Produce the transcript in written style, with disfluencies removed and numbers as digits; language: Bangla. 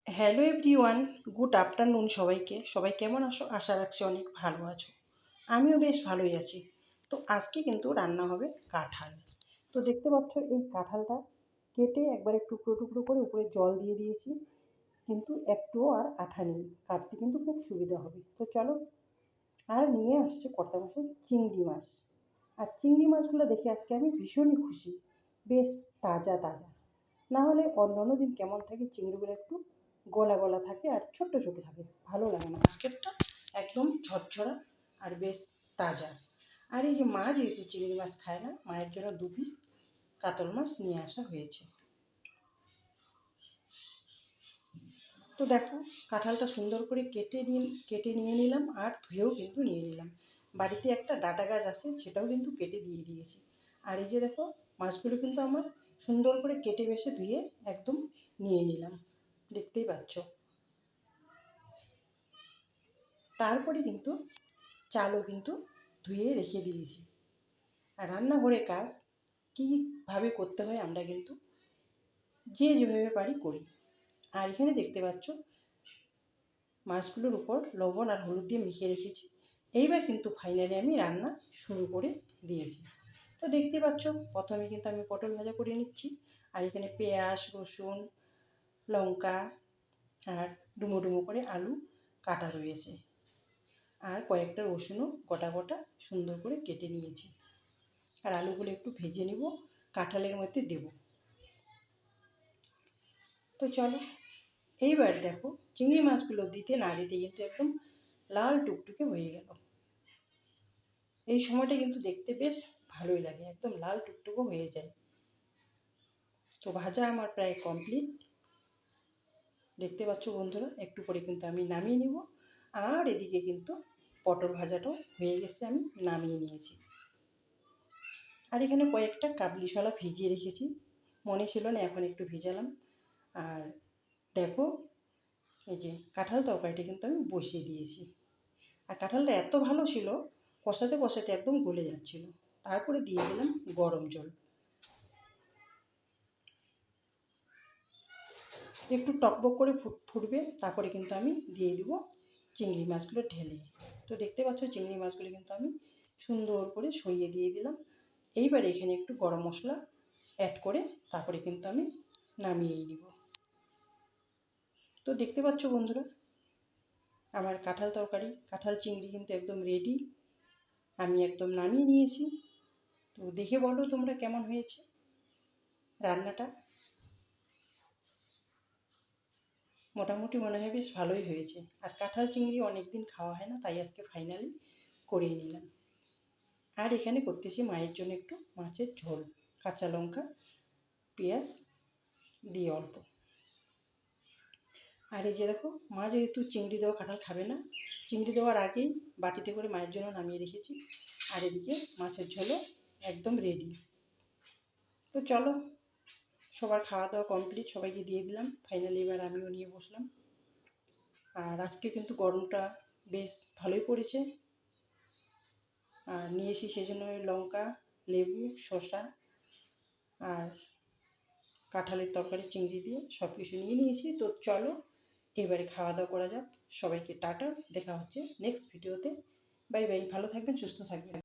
হ্যালো এভরিওয়ান, গুড আফটারনুন সবাইকে। সবাই কেমন আছো? আশা রাখছি অনেক ভালো আছো। আমিও বেশ ভালোই আছি। তো আজকে কিন্তু রান্না হবে কাঁঠাল। তো দেখতে পাচ্ছ এই কাঁঠালটা কেটে একবারে টুকরো টুকরো করে উপরে জল দিয়ে দিয়েছি, কিন্তু একটুও আর আঠা নেই, কাটতে কিন্তু খুব সুবিধা হবে। তো চলো, আর নিয়ে আসছে কর্তা মশাই চিংড়ি মাছ। আর চিংড়ি মাছগুলো দেখে আজকে আমি ভীষণই খুশি, বেশ তাজা তাজা। না হলে অন্যান্য দিন কেমন থাকে, চিংড়িগুলো একটু গলা গলা থাকে আর ছোট ছোট থাকে, ভালো লাগে না। আজকেরটা একদম ঝরঝরা আর বেশ তাজা। আর এই যে মা যেহেতু চিংড়ি মাছ খায় না, মায়ের জন্য 2 পিস কাতল মাছ নিয়ে আসা হয়েছে। তো দেখো, কাঁঠালটা সুন্দর করে কেটে নিয়ে নিলাম, আর ধুয়েও কিন্তু নিয়ে নিলাম। বাড়িতে একটা ডাঁটা গাছ আছে, সেটাও কিন্তু কেটে দিয়ে দিয়েছি। আর এই যে দেখো, মাছগুলো কিন্তু আমার সুন্দর করে কেটে বেছে ধুয়ে একদম নিয়ে নিলাম, দেখতেই পাচ্ছ। তারপরে কিন্তু চালও কিন্তু ধুয়ে রেখে দিয়েছি। আর রান্নাঘরে কাজ কীভাবে করতে হয় আমরা কিন্তু যে যেভাবে পারি করি। আর এখানে দেখতে পাচ্ছ মাছগুলোর উপর লবণ আর হলুদ দিয়ে মিশিয়ে রেখেছি। এইবার কিন্তু ফাইনালি আমি রান্না শুরু করে দিয়েছি। তো দেখতে পাচ্ছ, প্রথমে কিন্তু আমি পটল ভাজা করে নিচ্ছি। আর এখানে পেঁয়াজ, রসুন, লঙ্কা আর ডুমো ডুমো করে আলু কাটা রয়েছে। আর কয়েকটা রসুনও গোটা গোটা সুন্দর করে কেটে নিয়েছি। আর আলুগুলো একটু ভেজে নিব, কাঁঠালের মধ্যে দেব। তো চলো, এইবার দেখো, চিংড়ি মাছগুলো দিতে না দিতে কিন্তু একদম লাল টুকটুকে হয়ে গেল। এই সময়টা কিন্তু দেখতে বেশ ভালোই লাগে, একদম লাল টুকটুকো হয়ে যায়। তো ভাজা আমার প্রায় কমপ্লিট, দেখতে পাচ্ছ বন্ধুরা। একটু করে কিন্তু আমি নামিয়ে নিব। আর এদিকে কিন্তু পটল ভাজাটাও হয়ে গেছে, আমি নামিয়ে নিয়েছি। আর এখানে কয়েকটা কাবলি ছোলা ভিজিয়ে রেখেছি, মনে ছিল না, এখন একটু ভিজালাম। আর দেখো, এই যে কাঁঠাল তরকারিটা কিন্তু আমি বসিয়ে দিয়েছি। আর কাঁঠালটা এত ভালো ছিল, কষাতে কষাতে একদম গলে যাচ্ছিল। তারপরে দিয়ে দিলাম গরম জল, একটু টকবক করে ফুটবে। তারপরে কিন্তু আমি দিয়ে দিব চিংড়ি মাছগুলো ঢেলে। তো দেখতে পাচ্ছ, চিংড়ি মাছগুলো কিন্তু আমি সুন্দর করে সরিয়ে দিয়ে দিলাম। এইবার এখানে একটু গরম মশলা অ্যাড করে তারপরে কিন্তু আমি নামিয়েই দিব। তো দেখতে পাচ্ছ বন্ধুরা, আমার কাঁঠাল তরকারি, কাঁঠাল চিংড়ি কিন্তু একদম রেডি। আমি একদম নামিয়ে নিয়েছি। তো দেখে বলো তোমরা কেমন হয়েছে রান্নাটা। মোটামুটি মনে হয় বেশ ভালোই হয়েছে। আর কাঁঠাল চিংড়ি অনেক দিন খাওয়া হয় না, তাই আজকে ফাইনালি করেই নিলাম। আর এখানে করতেছি মায়ের জন্য একটু মাছের ঝোল, কাঁচা লঙ্কা পেঁয়াজ দিয়ে অল্প। আর এই যে দেখো, মা যেহেতু চিংড়ি দেওয়া কাঁঠাল খাবে না, চিংড়ি দেওয়ার আগেই বাটিতে করে মায়ের জন্য নামিয়ে রেখেছি। আর এদিকে মাছের ঝোলও একদম রেডি। তো চলো, সবার খাওয়া দাওয়া কমপ্লিট, সবাইকে দিয়ে দিলাম। ফাইনালি এবার আমিও নিয়ে বসলাম। আর আজকে কিন্তু গরমটা বেশ ভালোই পড়েছে। আর নিয়েছি সেজন্য লঙ্কা, লেবু, শসা আর কাঁঠালের তরকারি চিংড়ি দিয়ে সব কিছু নিয়ে নিয়েছি। তো চলো, এবারে খাওয়া দাওয়া করা যাক। সবাইকে টাটা, দেখা হচ্ছে নেক্সট ভিডিওতে। বাই বাই, ভালো থাকবেন, সুস্থ থাকবেন।